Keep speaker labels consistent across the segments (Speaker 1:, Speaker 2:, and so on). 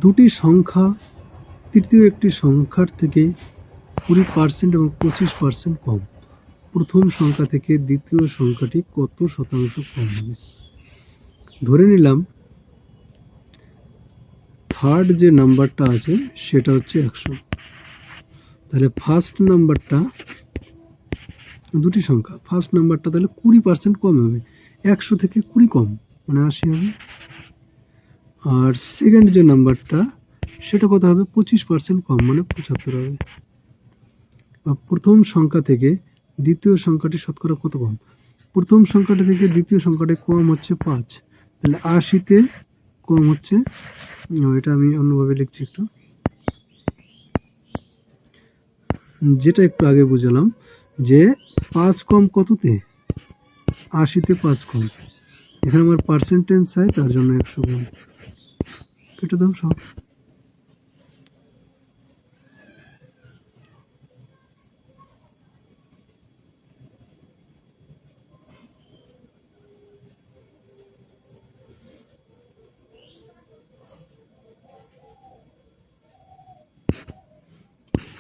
Speaker 1: দুটি সংখ্যা তৃতীয় একটি সংখ্যার থেকে 20% এবং 25% কম। প্রথম সংখ্যা থেকে দ্বিতীয় সংখ্যাটি কত শতাংশ কম হবে? ধরে নিলাম থার্ড যে নাম্বারটা আছে সেটা হচ্ছে 100। তাহলে ফার্স্ট নাম্বারটা, দুটি সংখ্যা, ফার্স্ট নাম্বারটা তাহলে 20% কম হবে, 100 থেকে 20 কম মানে 80 হবে। আর সেকেন্ড যে নাম্বারটা সেটা কত হবে? 25% কম মানে 75 হবে। প্রথম সংখ্যা থেকে দ্বিতীয় সংখ্যাটি শতকরা কত কম? প্রথম সংখ্যাটা থেকে দ্বিতীয় সংখ্যাটি কম হচ্ছে 5, তাহলে 80-তে কম হচ্ছে, এটা আমি অন্যভাবে লিখছি একটু, যেটা একটু আগে বুঝালাম যে 5 কম কততে? 80-তে 5 কম। এখানে আমার পার্সেন্টেজ চাই, তার জন্য 100 কম। কেটে দাও সব।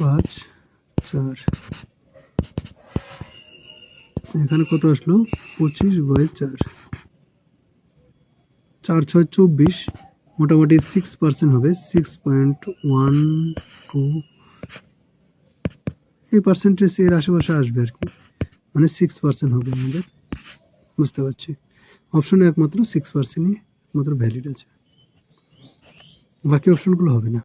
Speaker 1: পাঁচ, 4, এখানে কত আসলো? 25/4, 4 6 24, মোটামুটি 6% হবে, 6.12। এই পার্সেন্টেজ এর আশেপাশে আসবে আর কি, মানে 6% হবে আমাদের। বুঝতে পারছি, অপশনে একমাত্র 6%ই একমাত্র ভ্যালিড আছে, বাকি অপশনগুলো হবে না।